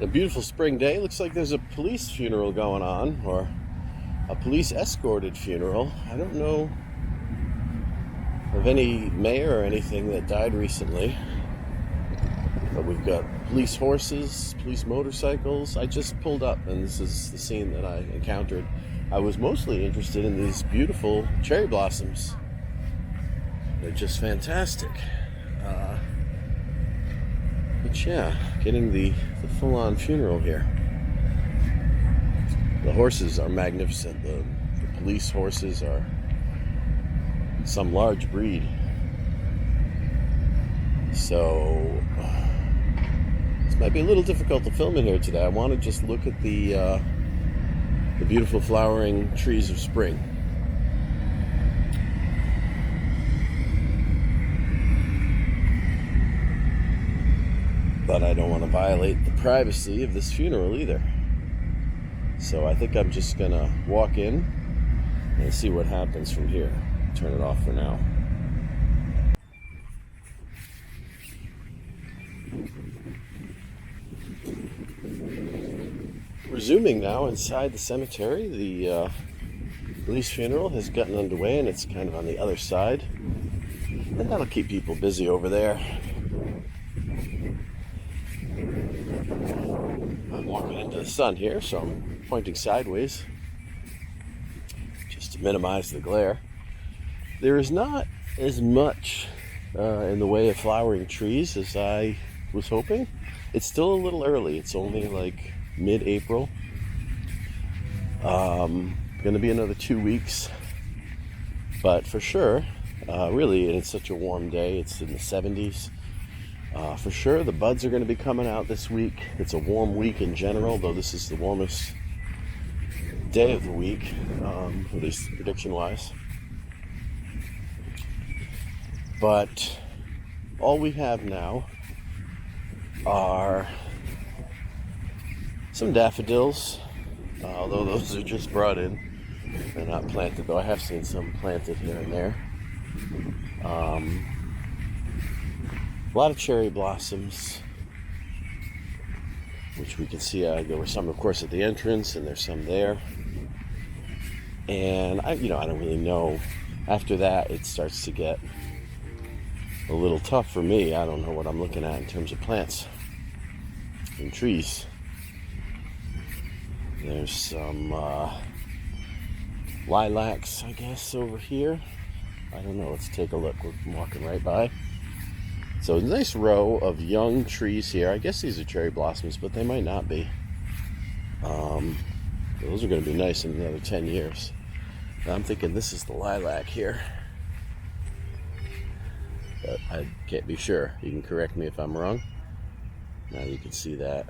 A beautiful spring day. Looks like there's a police funeral going on, or a police escorted funeral. I don't know of any mayor or anything that died recently, but we've got police horses, police motorcycles. I just pulled up and this is the scene that I encountered. I was mostly interested in these beautiful cherry blossoms. They're just fantastic. But yeah, getting the full-on funeral here. The horses are magnificent. The police horses are some large breed. So this might be a little difficult to film in here today. I want to just look at the beautiful flowering trees of spring. But I don't want to violate the privacy of this funeral either. So I think I'm just gonna walk in and see what happens from here. Turn it off for now. Resuming now inside the cemetery. The police funeral has gotten underway and it's kind of on the other side. And that'll keep people busy over there. I'm walking into the sun here, so I'm pointing sideways just to minimize the glare. There is not as much in the way of flowering trees as I was hoping. It's still a little early. It's only like mid-April. Going to be another 2 weeks, but for sure, really, and it's such a warm day. It's in the 70s. For sure, the buds are going to be coming out this week. It's a warm week in general, though this is the warmest day of the week, at least prediction-wise. But all we have now are some daffodils, although those are just brought in. They're not planted, though I have seen some planted here and there. A lot of cherry blossoms, which we can see. There were some, of course, at the entrance, and there's some there. And I don't really know. After that, it starts to get a little tough for me. I don't know what I'm looking at in terms of plants and trees. There's some lilacs, I guess, over here. I don't know. Let's take a look. We're walking right by. So a nice row of young trees here. I guess these are cherry blossoms, but they might not be. Those are going to be nice in another 10 years. Now I'm thinking this is the lilac here. But I can't be sure. You can correct me if I'm wrong. Now you can see that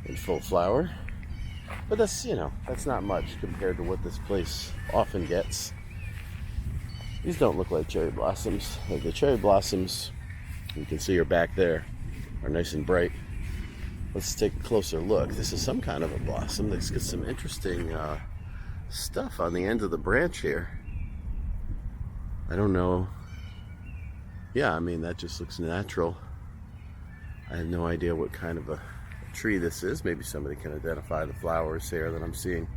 in full flower. But that's, that's not much compared to what this place often gets. These don't look like cherry blossoms. Like the cherry blossoms, you can see are back there, are nice and bright. Let's take a closer look. This is some kind of a blossom that's got some interesting stuff on the end of the branch here. I don't know. Yeah, I mean, that just looks natural. I have no idea what kind of a tree this is. Maybe somebody can identify the flowers here that I'm seeing.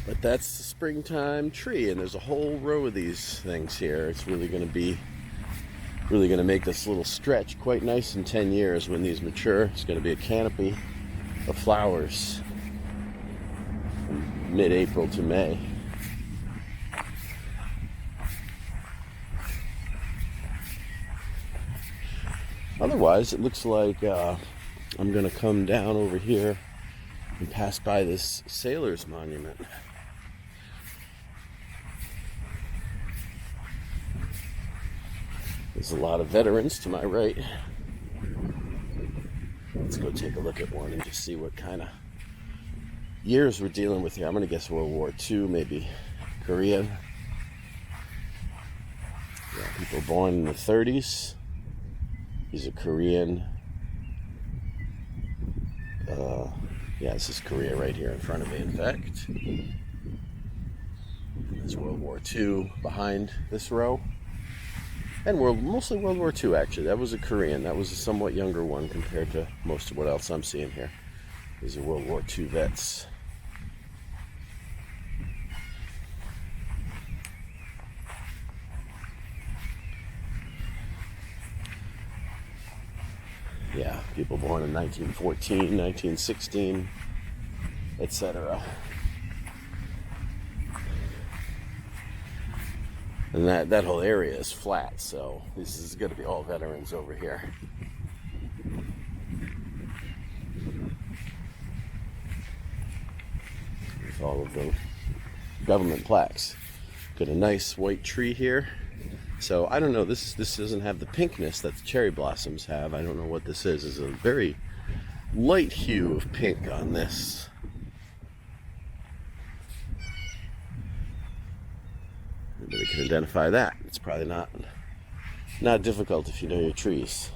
But that's the springtime tree, and there's a whole row of these things here. It's really going to make this little stretch quite nice in 10 years when these mature. It's going to be a canopy of flowers from mid-April to May. Otherwise, it looks like I'm going to come down over here and pass by this sailor's monument. There's a lot of veterans to my right. Let's go take a look at one and just see what kind of years we're dealing with here. I'm going to guess World War II, maybe Korean. Yeah, people born in the 30s. He's a Korean. Yeah, this is Korea right here in front of me, in fact. There's World War II behind this row. And mostly World War II, actually. That was a Korean. That was a somewhat younger one compared to most of what else I'm seeing here. These are World War II vets. Yeah, people born in 1914, 1916, etc. And that whole area is flat, so this is going to be all veterans over here. With all of the government plaques. Got a nice white tree here. So I don't know, this doesn't have the pinkness that the cherry blossoms have. I don't know what this is. It's a very light hue of pink on this. Anybody can identify that. It's probably not difficult if you know your trees.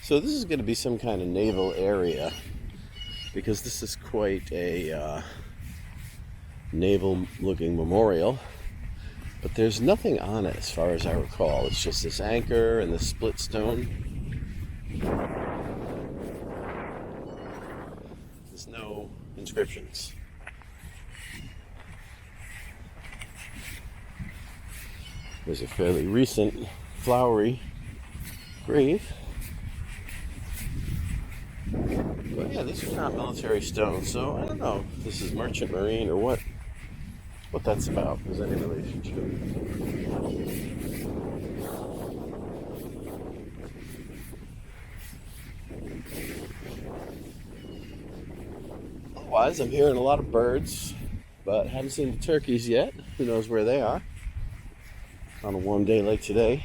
So this is going to be some kind of naval area, because this is quite a naval-looking memorial, but there's nothing on it as far as I recall. It's just this anchor and this split stone. There's no inscriptions. There's a fairly recent flowery grave. But yeah, this is not military stone, so I don't know if this is merchant marine or what that's about. If there's any relationship. Otherwise, I'm hearing a lot of birds, but haven't seen the turkeys yet. Who knows where they are on a warm day like today.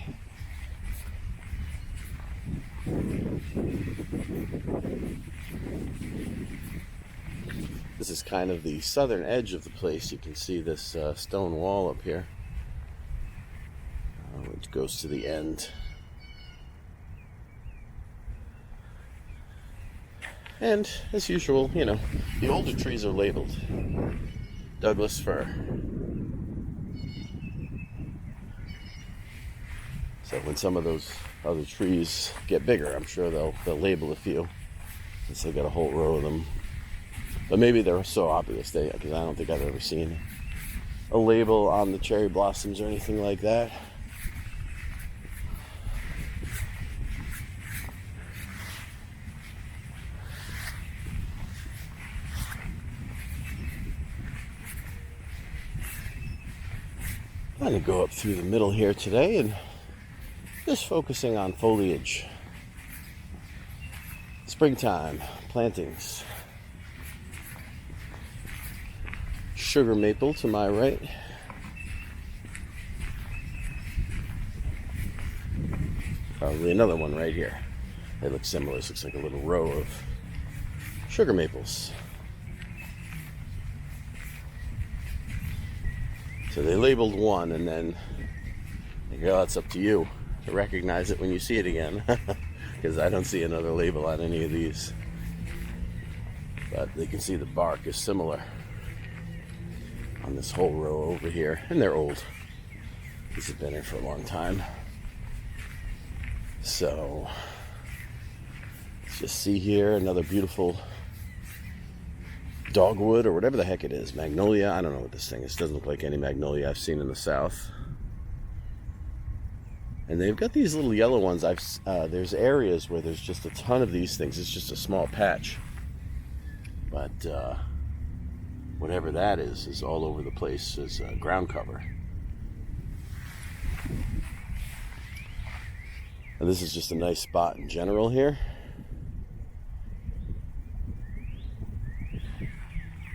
This is kind of the southern edge of the place. You can see this stone wall up here, which goes to the end. And as usual, you know, the older trees are labeled Douglas fir. So when some of those other trees get bigger, I'm sure they'll label a few, since they got a whole row of them. But maybe they're so obvious, because I don't think I've ever seen a label on the cherry blossoms or anything like that. I'm going to go up through the middle here today and just focusing on foliage. Springtime plantings. Sugar maple to my right. Probably another one right here. They look similar. This looks like a little row of sugar maples. So they labeled one, and then they go, it's up to you to recognize it when you see it again. Because I don't see another label on any of these. But they can see the bark is similar on this whole row over here. And they're old. These have been here for a long time. So let's just see here another beautiful dogwood or whatever the heck it is. Magnolia. I don't know what this thing is. It doesn't look like any magnolia I've seen in the south. And they've got these little yellow ones. There's areas where there's just a ton of these things. It's just a small patch. But whatever that is all over the place as ground cover. And this is just a nice spot in general here.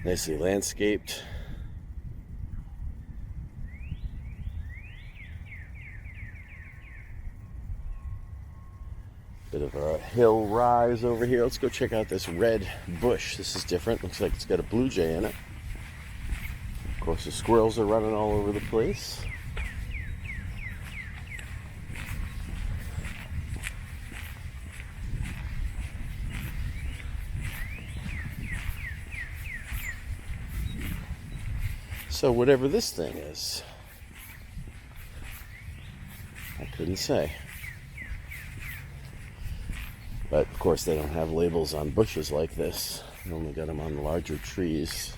Nicely landscaped. Bit of a hill rise over here. Let's go check out this red bush. This is different. Looks like it's got a blue jay in it. Of course, the squirrels are running all over the place. So whatever this thing is, I couldn't say. But of course they don't have labels on bushes like this. They only got them on the larger trees.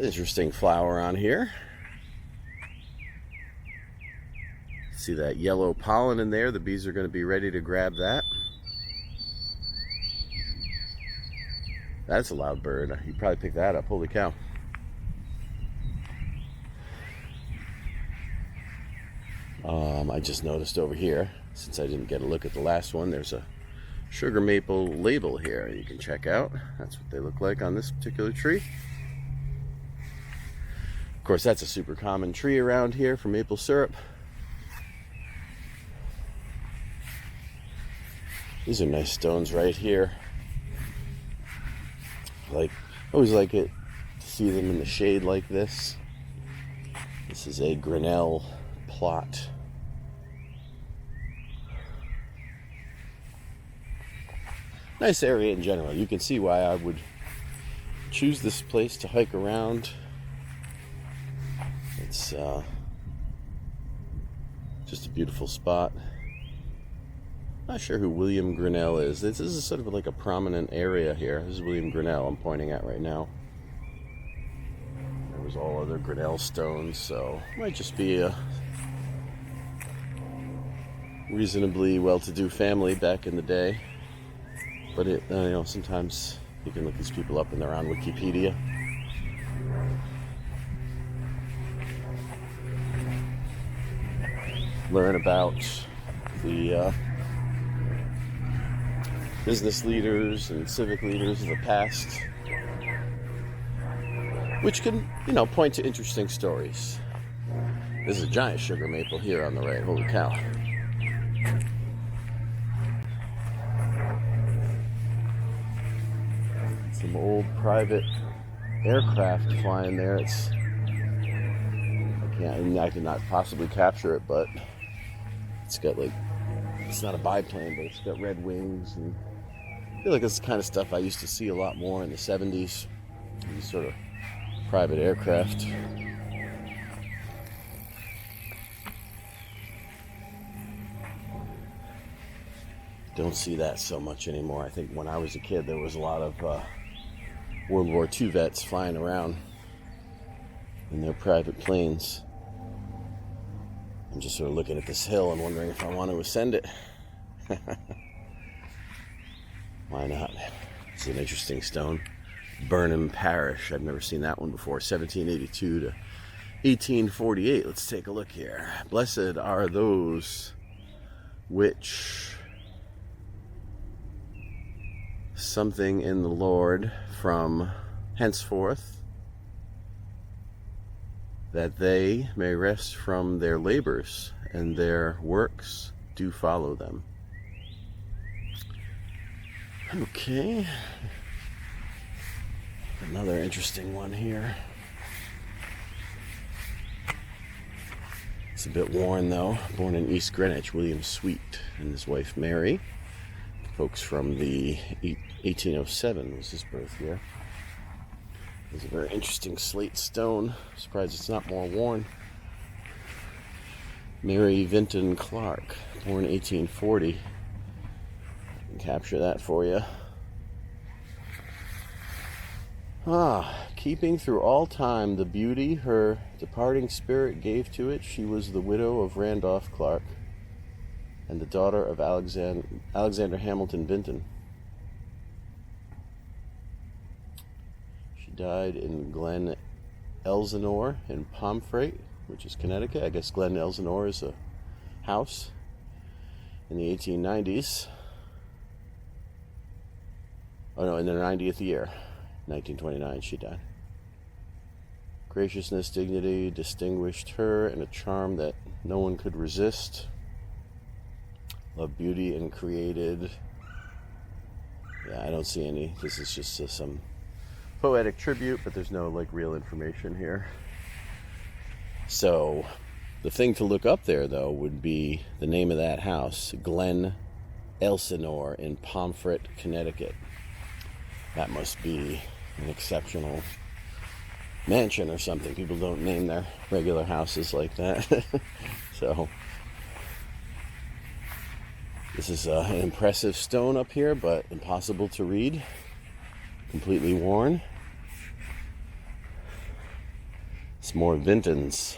Interesting flower on here. See that yellow pollen in there? The bees are going to be ready to grab that. That's a loud bird. You probably picked that up. Holy cow. I just noticed over here, since I didn't get a look at the last one, there's a sugar maple label here you can check out. That's what they look like on this particular tree. Of course, that's a super common tree around here for maple syrup. These are nice stones right here. Always like it to see them in the shade like this. This is a Grinnell plot. Nice area in general. You can see why I would choose this place to hike around. It's just a beautiful spot. Not sure who William Grinnell is. This is sort of like a prominent area here. This is William Grinnell I'm pointing at right now. There was all other Grinnell stones, so it might just be a reasonably well-to-do family back in the day. But it, sometimes you can look these people up and they're on Wikipedia. Learn about the business leaders and civic leaders of the past, which can, point to interesting stories. There's a giant sugar maple here on the right. Holy cow. Some old private aircraft flying there. I could not possibly capture it, but it's got it's not a biplane, but it's got red wings, and I feel like it's the kind of stuff I used to see a lot more in the 70s. These sort of private aircraft. Don't see that so much anymore. I think when I was a kid, there was a lot of World War II vets flying around in their private planes. I'm just sort of looking at this hill and wondering if I want to ascend it. Why not? It's an interesting stone. Burnham Parish. I've never seen that one before. 1782 to 1848. Let's take a look here. Blessed are those which something in the Lord from henceforth, that they may rest from their labors, and their works do follow them. Okay. Another interesting one here. It's a bit worn though. Born in East Greenwich, William Sweet and his wife Mary. Folks from the 1807 was his birth year. It's a very interesting slate stone. Surprised it's not more worn. Mary Vinton Clark, born 1840. I can capture that for you. Keeping through all time the beauty her departing spirit gave to it, she was the widow of Randolph Clark and the daughter of Alexander Hamilton Vinton. She died in Glen Elsinore in Pomfret, which is Connecticut. I guess Glen Elsinore is a house in the 1890s. Oh no, in their 90th year. 1929 she died. Graciousness, dignity distinguished her, and a charm that no one could resist. Love beauty and created. Yeah, I don't see any. This is just some poetic tribute, but there's no real information here. So the thing to look up there though would be the name of that house, Glen Elsinore in Pomfret, Connecticut. That must be an exceptional mansion or something. People don't name their regular houses like that. So this is an impressive stone up here, but impossible to read. Completely worn. It's more Vintons.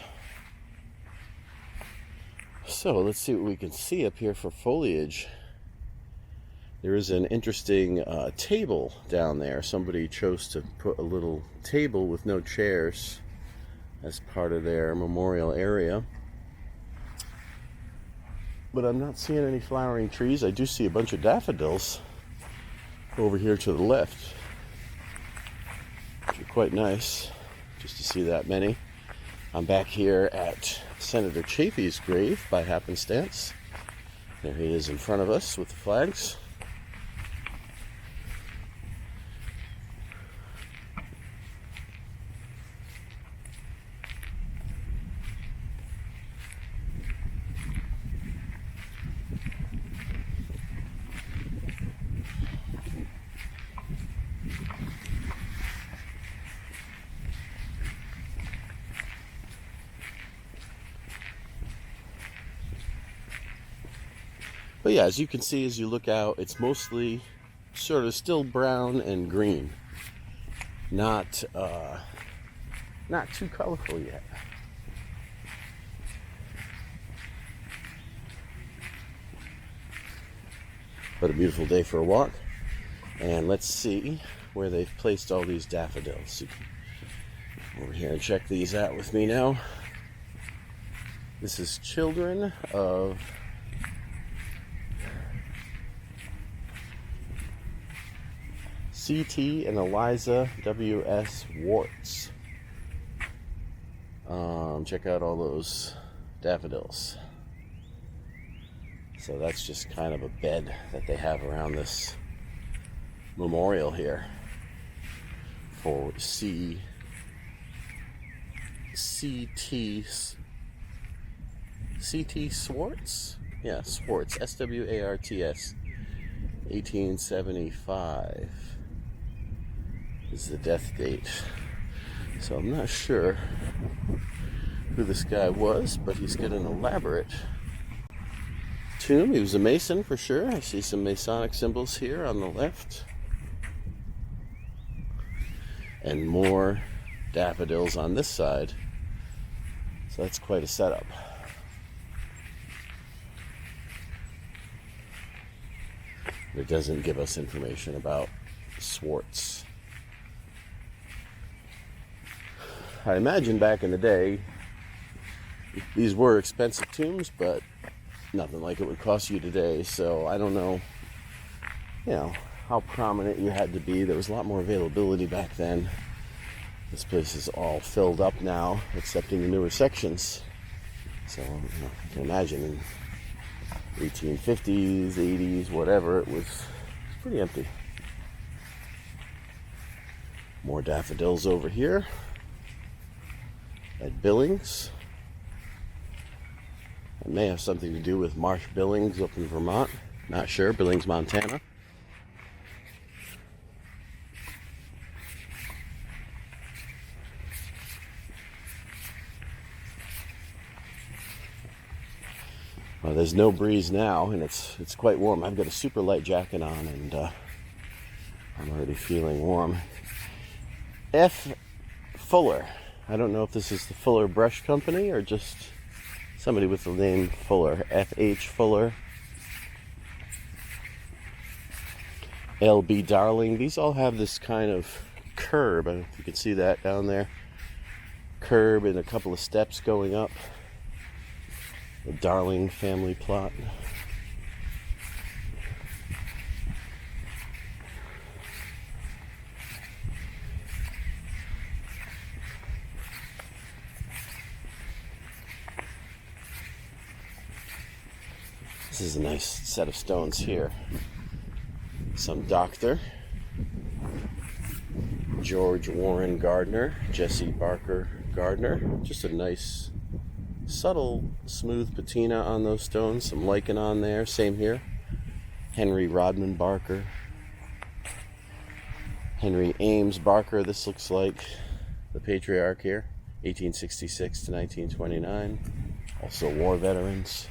So let's see what we can see up here for foliage. There is an interesting table down there. Somebody chose to put a little table with no chairs as part of their memorial area. But I'm not seeing any flowering trees. I do see a bunch of daffodils over here to the left, which are quite nice just to see that many. I'm back here at Senator Chafee's grave by happenstance. There he is in front of us with the flags. But yeah, as you can see, as you look out, it's mostly sort of still brown and green. Not too colorful yet. But a beautiful day for a walk. And let's see where they've placed all these daffodils. You can over here and check these out with me now. This is children of C.T. and Eliza W.S. Warts. Check out all those daffodils. So that's just kind of a bed that they have around this memorial here for C.T. Swartz? Yeah, Swartz. S-W-A-R-T-S. 1875 is the death date. So I'm not sure who this guy was, but he's got an elaborate tomb. He was a Mason for sure. I see some Masonic symbols here on the left. And more daffodils on this side. So that's quite a setup. It doesn't give us information about Swartz. I imagine back in the day, these were expensive tombs, but nothing like it would cost you today. So I don't know, how prominent you had to be. There was a lot more availability back then. This place is all filled up now, except in the newer sections. So I can imagine in 1850s, 80s, whatever, it was pretty empty. More daffodils over here at Billings. It may have something to do with Marsh Billings up in Vermont. Not sure. Billings, Montana. Well, there's no breeze now, and it's quite warm. I've got a super light jacket on, and I'm already feeling warm. F. Fuller. I don't know if this is the Fuller Brush Company or just somebody with the name Fuller. F.H. Fuller. L.B. Darling. These all have this kind of curb. I don't know if you can see that down there. Curb and a couple of steps going up. The Darling family plot. This is a nice set of stones here. Some doctor. George Warren Gardner. Jesse Barker Gardner. Just a nice, subtle, smooth patina on those stones. Some lichen on there. Same here. Henry Rodman Barker. Henry Ames Barker, this looks like. the patriarch here, 1866 to 1929. Also war veterans.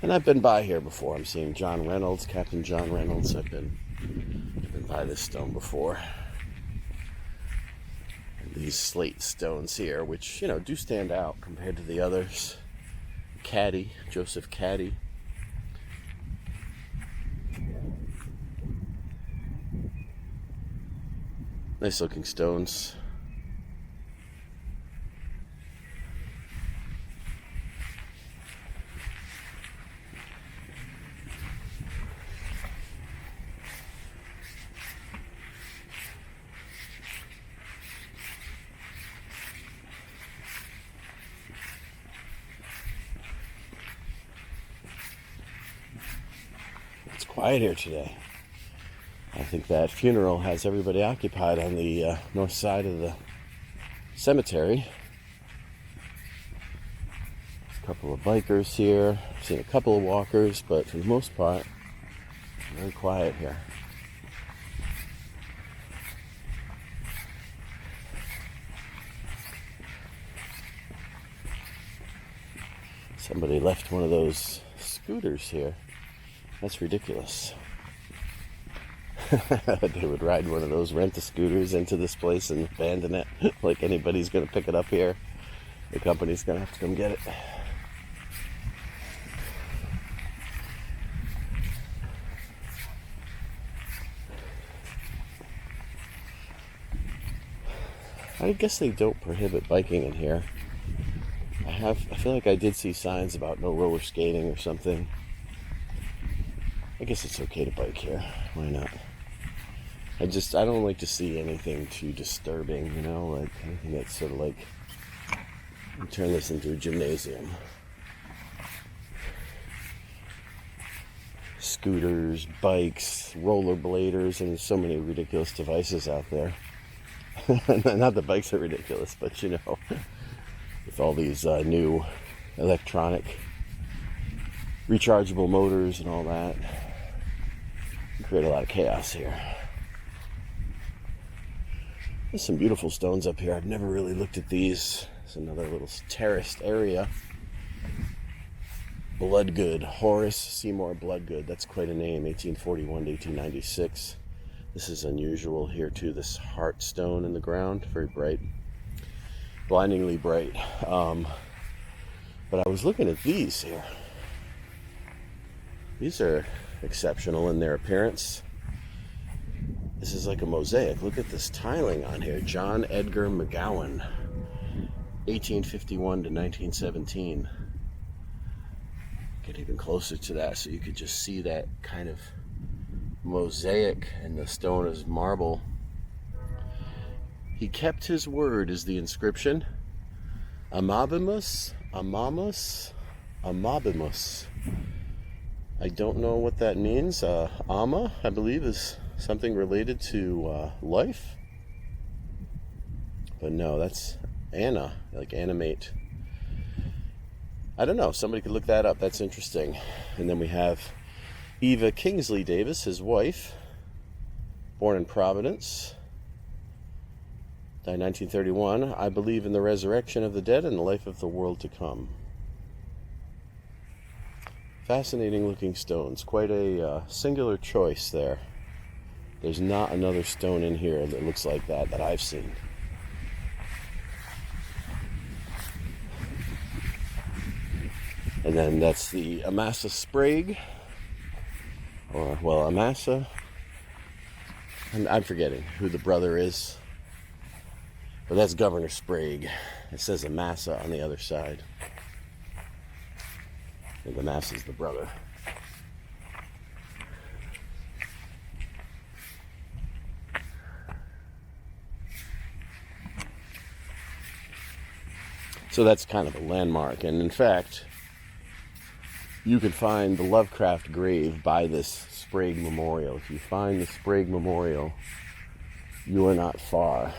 And I've been by here before. I'm seeing John Reynolds, Captain John Reynolds. I've been by this stone before. And these slate stones here, which, you know, do stand out compared to the others. Caddy, Joseph Caddy. Nice looking stones. It's quiet here today. I think that funeral has everybody occupied on the north side of the cemetery. There's a couple of bikers here. I've seen a couple of walkers, but for the most part, very quiet here. Somebody left one of those scooters here. That's ridiculous. They would ride one of those rent-a-scooters into this place and abandon it. Like anybody's going to pick it up here. The company's going to have to come get it. I guess they don't prohibit biking in here. I feel like I did see signs about no roller skating or something. I guess it's okay to bike here. Why not? I don't like to see anything too disturbing, you know, like anything that's sort of like, turn this into a gymnasium. Scooters, bikes, rollerbladers, and so many ridiculous devices out there. Not that bikes are ridiculous, but you know, with all these new electronic rechargeable motors and all that, create a lot of chaos here. There's some beautiful stones up here. I've never really looked at these. It's another little terraced area. Bloodgood, Horace Seymour Bloodgood. That's quite a name, 1841 to 1896. This is unusual here too, this heart stone in the ground, very bright, blindingly bright. But I was looking at these here. These are exceptional in their appearance. This is like a mosaic. Look at this tiling on here. John Edgar McGowan, 1851 to 1917. Get even closer to that so you could just see that kind of mosaic, and the stone is marble. He kept his word is the inscription. Amabimus, Amamus, Amabimus. I don't know what that means. Ama, I believe, is something related to life. But no, that's Anna, like animate. I don't know. Somebody could look that up. That's interesting. And then we have Eva Kingsley Davis, his wife, born in Providence, died 1931. I believe in the resurrection of the dead and the life of the world to come. Fascinating looking stones. Quite a singular choice there. There's not another stone in here that looks like that I've seen. And then that's the Amasa Sprague. Or, well, Amasa. I'm forgetting who the brother is. But that's Governor Sprague. It says Amasa on the other side. And Amasa's the brother. So that's kind of a landmark. And in fact, you can find the Lovecraft grave by this Sprague Memorial. If you find the Sprague Memorial, you are not far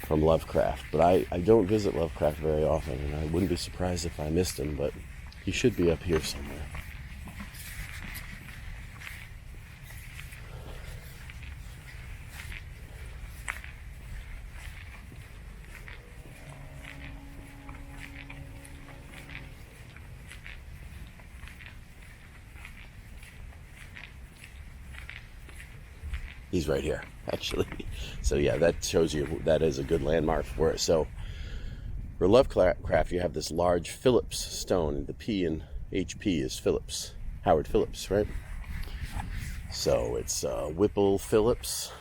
from Lovecraft. But I don't visit Lovecraft very often, and I wouldn't be surprised if I missed him, but he should be up here somewhere. He's right here, actually. So yeah, that shows you that is a good landmark for it. So for Lovecraft, you have this large Phillips stone. The P in HP is Phillips, Howard Phillips, right? So it's Whipple Phillips.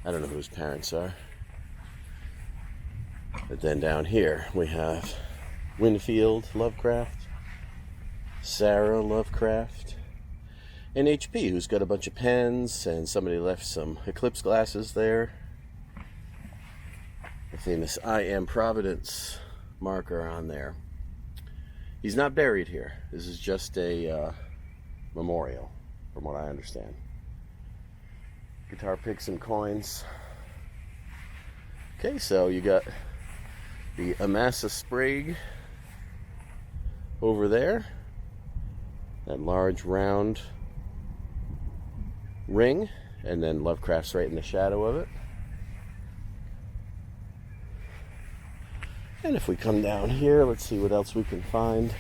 I don't know who his parents are. But then down here we have Winfield Lovecraft, Sarah Lovecraft, and HP, who's got a bunch of pens, and somebody left some eclipse glasses there. The famous I Am Providence marker on there. He's not buried here. This is just a memorial, from what I understand. Guitar picks and coins. Okay, so you got the Amamus sprig over there. That large round ring, and then Lovecraft's right in the shadow of it. And if we come down here, let's see what else we can find.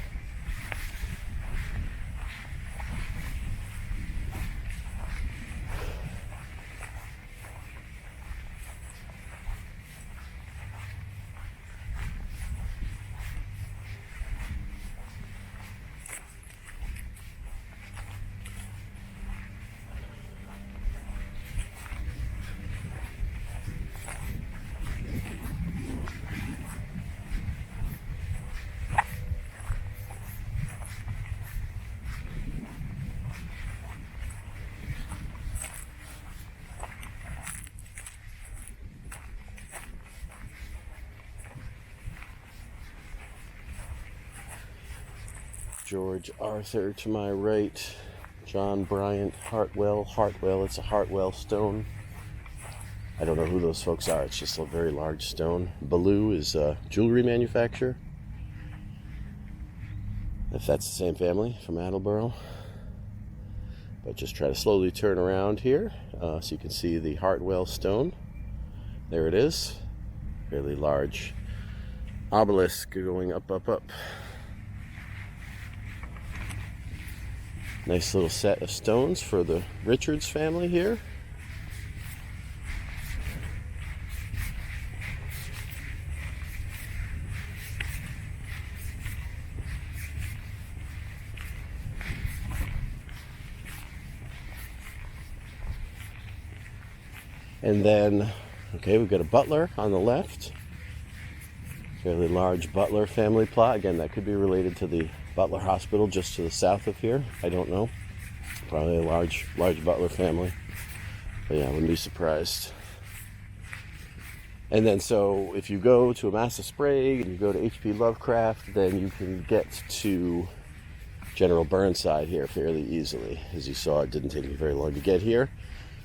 George Arthur to my right, John Bryant Hartwell, it's a Hartwell stone. I don't know who those folks are, it's just a very large stone. Ballou is a jewelry manufacturer, if that's the same family from Attleboro. But just try to slowly turn around here so you can see the Hartwell stone. There it is, fairly large obelisk going up, up, up. Nice little set of stones for the Richards family here. And then, okay, we've got a Butler on the left. Fairly large Butler family plot. Again, that could be related to the Butler Hospital just to the south of here. I don't know. Probably a large Butler family. But yeah, I wouldn't be surprised. And then so if you go to Amamus Sprague and you go to H.P. Lovecraft, then you can get to General Burnside here fairly easily. As you saw, it didn't take me very long to get here.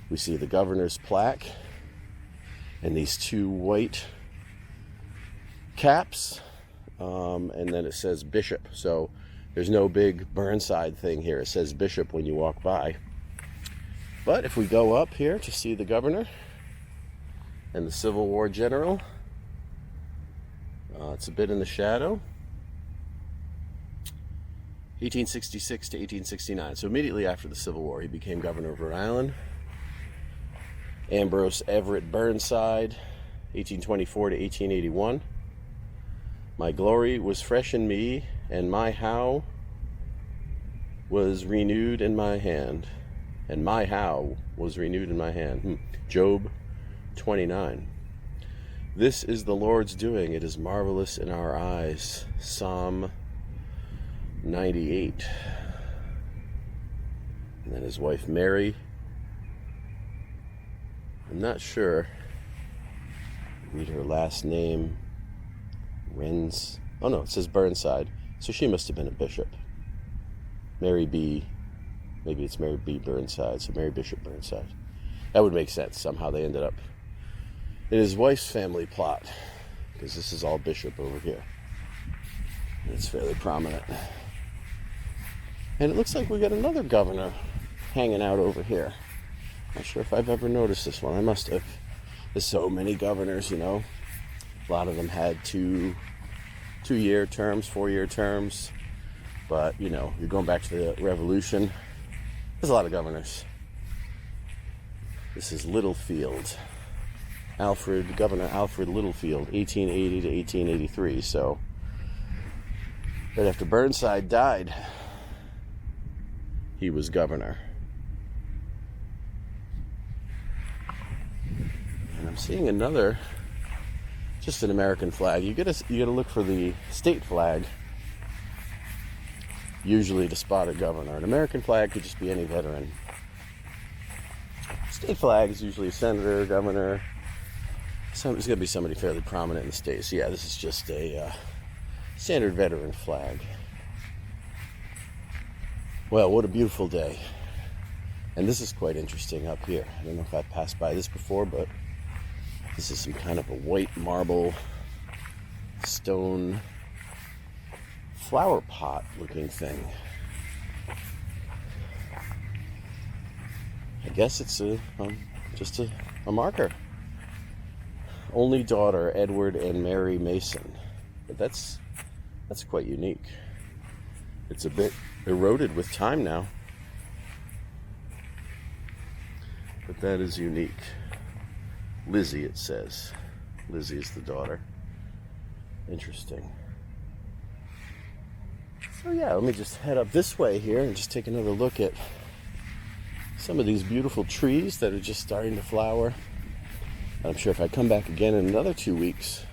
We see the governor's plaque and these two white caps. And then it says Bishop. So there's no big Burnside thing here. It says Bishop when you walk by. But if we go up here to see the governor and the Civil War general, it's a bit in the shadow. 1866 to 1869. So immediately after the Civil War, he became governor of Rhode Island. Ambrose Everett Burnside, 1824 to 1881. My glory was fresh in me, and my how was renewed in my hand. And my how was renewed in my hand. Job 29. This is the Lord's doing. It is marvelous in our eyes. Psalm 98. And then his wife Mary. I'm not sure. Read her last name. Wins. Oh no, it says Burnside. So she must have been a bishop. Mary B. Maybe it's Mary B. Burnside. So Mary Bishop Burnside. That would make sense. Somehow they ended up in his wife's family plot, because this is all Bishop over here. It's fairly prominent. And it looks like we got another governor hanging out over here. Not sure if I've ever noticed this one. I must have. There's so many governors, you know. A lot of them had two-year terms, 4-year terms. But, you know, you're going back to the Revolution. There's a lot of governors. This is Littlefield. Governor Alfred Littlefield, 1880 to 1883. So, right after Burnside died, he was governor. And I'm seeing another, just an American flag. You gotta look for the state flag, usually to spot a governor. An American flag could just be any veteran. State flag is usually a senator, governor. There's gonna be somebody fairly prominent in the state. So yeah, this is just a standard veteran flag. Well, what a beautiful day. And this is quite interesting up here. I don't know if I've passed by this before, but this is some kind of a white marble stone flower pot looking thing. I guess it's just a marker. Only daughter, Edward and Mary Mason. But that's quite unique. It's a bit eroded with time now. But that is unique. Lizzie, it says. Lizzie is the daughter. Interesting. So yeah, let me just head up this way here and just take another look at some of these beautiful trees that are just starting to flower. I'm sure if I come back again in another 2 weeks,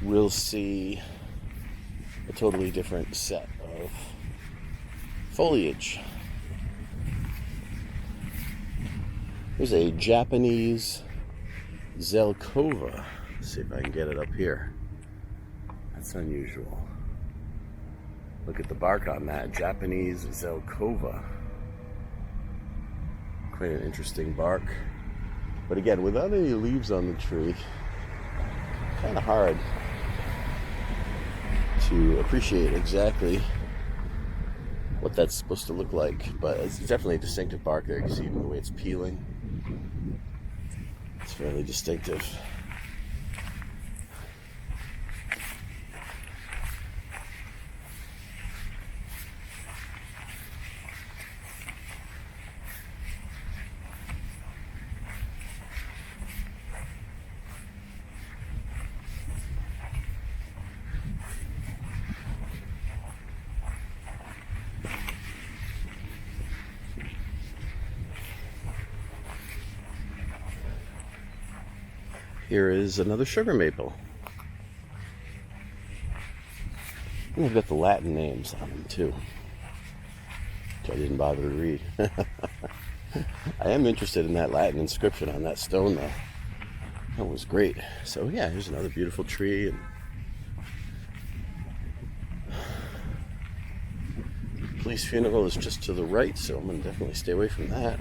we'll see a totally different set of foliage. There's a Japanese Zelkova. Let's see if I can get it up here. That's unusual. Look at the bark on that. Japanese Zelkova. Quite an interesting bark. But again, without any leaves on the tree, kind of hard to appreciate exactly what that's supposed to look like. But it's definitely a distinctive bark there. You can see even the way it's peeling. It's fairly distinctive. Here is another sugar maple. And they've got the Latin names on them too, which I didn't bother to read. I am interested in that Latin inscription on that stone though. That was great. So yeah, here's another beautiful tree. And police funeral is just to the right, so I'm going to definitely stay away from that.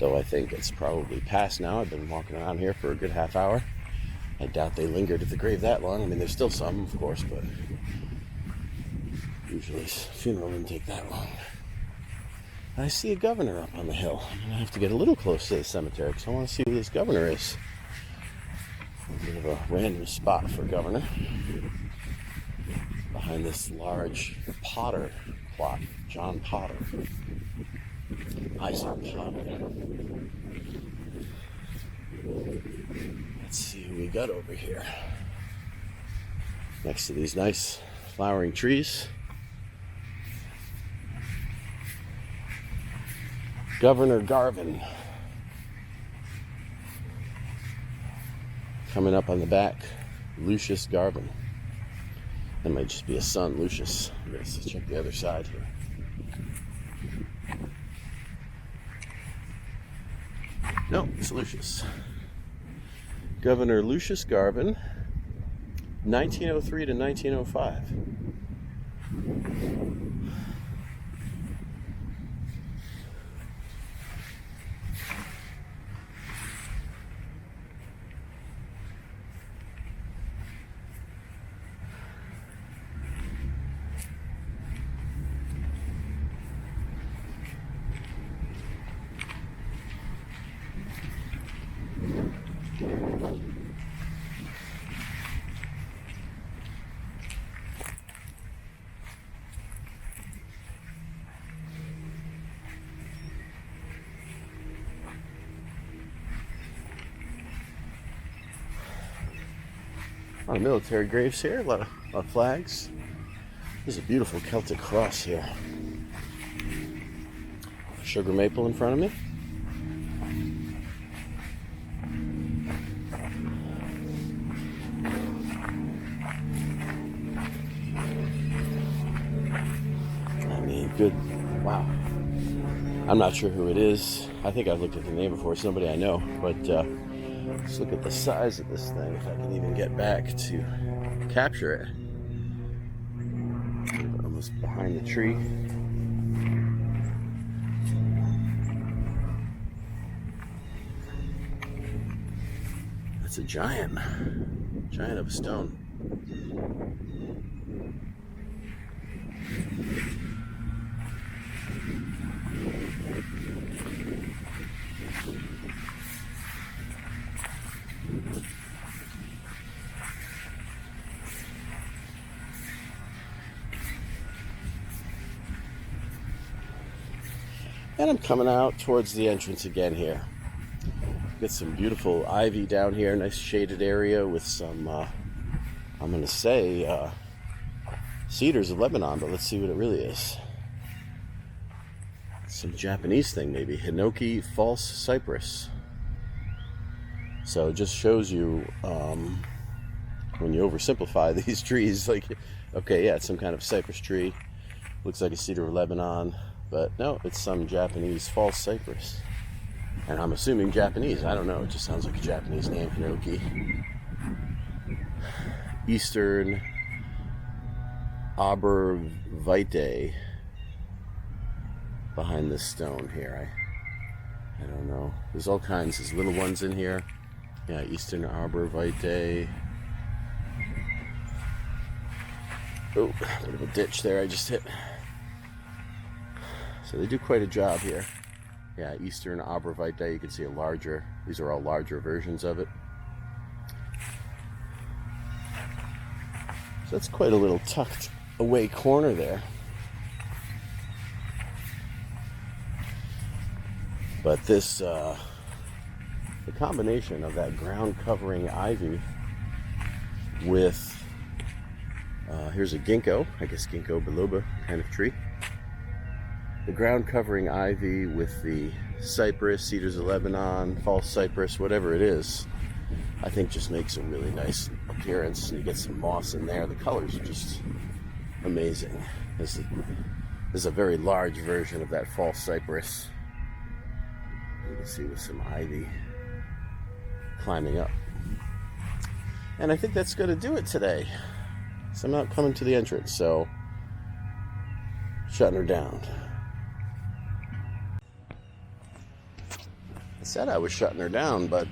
Though I think it's probably past now. I've been walking around here for a good half hour. I doubt they lingered at the grave that long. I mean, there's still some, of course, but usually funeral didn't take that long. I see a governor up on the hill. I'm going to have to get a little close to the cemetery because I want to see who this governor is. A bit of a random spot for governor. Behind this large Potter plot, John Potter. Isaac Potter. Let's see who we got over here. Next to these nice flowering trees. Governor Garvin. Coming up on the back, Lucius Garvin. That might just be a son, Lucius. Let's check the other side here. No, it's Lucius. Governor Lucius Garvin, 1903 to 1905. lot of military graves here, a lot of flags. There's a beautiful Celtic cross here. Sugar maple in front of me. I mean, good. Wow. I'm not sure who it is. I think I've looked at the name before. It's nobody I know. But let's look at the size of this thing. If I can even get back to capture it. Almost behind the tree. That's a giant of a stone. And I'm coming out towards the entrance again here. Get some beautiful ivy down here, nice shaded area with some, I'm going to say, cedars of Lebanon, but let's see what it really is. Some Japanese thing maybe, Hinoki false cypress. So it just shows you, when you oversimplify these trees, like, okay, yeah, it's some kind of cypress tree. Looks like a cedar of Lebanon. But no, it's some Japanese false cypress. And I'm assuming Japanese. I don't know. It just sounds like a Japanese name, Hinoki. Eastern Arborvitae behind this stone here. I don't know. There's all kinds. There's little ones in here. Yeah, Eastern Arborvitae. Oh, a bit of a ditch there I just hit. So they do quite a job here. Yeah, Eastern Arborvitae, you can see a larger, these are all larger versions of it. So that's quite a little tucked away corner there. But this, the combination of that ground covering ivy with, here's a ginkgo, I guess ginkgo biloba kind of tree. The ground covering ivy with the cypress, cedars of Lebanon, false cypress, whatever it is, I think just makes a really nice appearance. You get some moss in there. The colors are just amazing. This is a very large version of that false cypress. You can see with some ivy climbing up. And I think that's going to do it today. So I'm not coming to the entrance, so shutting her down. I said I was shutting her down, but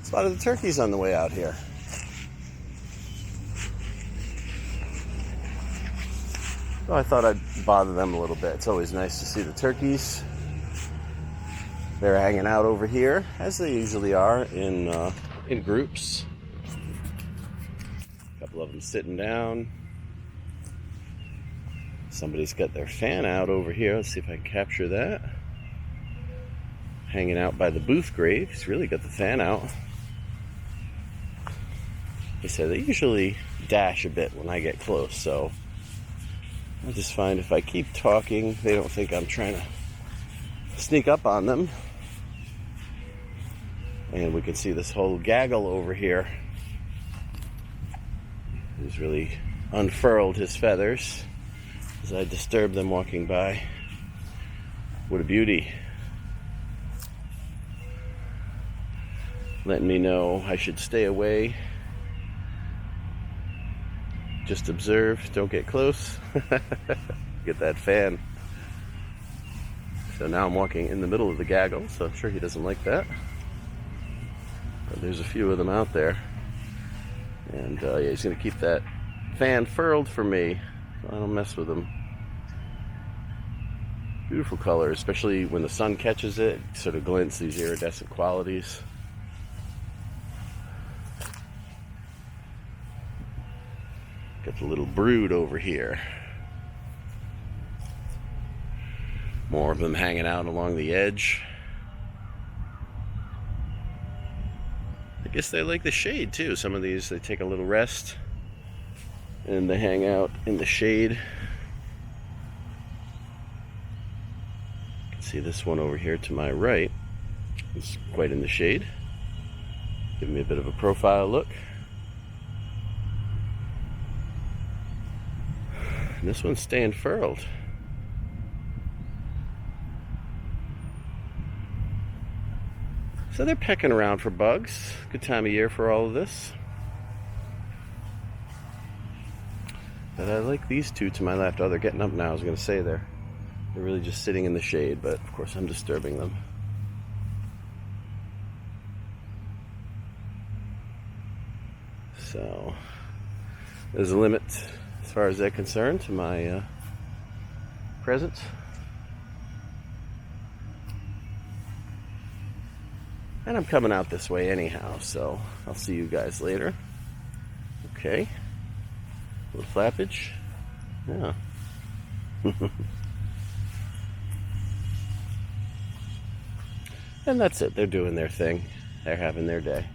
spotted the turkeys on the way out here. So I thought I'd bother them a little bit. It's always nice to see the turkeys. They're hanging out over here, as they usually are, in groups. A couple of them sitting down. Somebody's got their fan out over here. Let's see if I can capture that. Hanging out by the Booth grave. He's really got the fan out. He said they usually dash a bit when I get close, so I just find if I keep talking, they don't think I'm trying to sneak up on them. And we can see this whole gaggle over here. He's really unfurled his feathers as I disturb them walking by. What a beauty. Letting me know I should stay away. Just observe, don't get close. Get that fan. So now I'm walking in the middle of the gaggle, so I'm sure he doesn't like that. But there's a few of them out there. And yeah, he's gonna keep that fan furled for me, so I don't mess with him. Beautiful color, especially when the sun catches it. It sort of glints these iridescent qualities. Got the little brood over here. More of them hanging out along the edge. guess they like the shade too. Some of these, they take a little rest and they hang out in the shade. You can see this one over here to my right is quite in the shade. Give me a bit of a profile look. And this one's staying furled. So they're pecking around for bugs. Good time of year for all of this. But I like these two to my left. Oh, they're getting up now. I was going to say they're really just sitting in the shade, but of course I'm disturbing them. So there's a limit as far as they're concerned to my presence. And I'm coming out this way anyhow, so I'll see you guys later. Okay. A little flappage. Yeah. And that's it. They're doing their thing. They're having their day.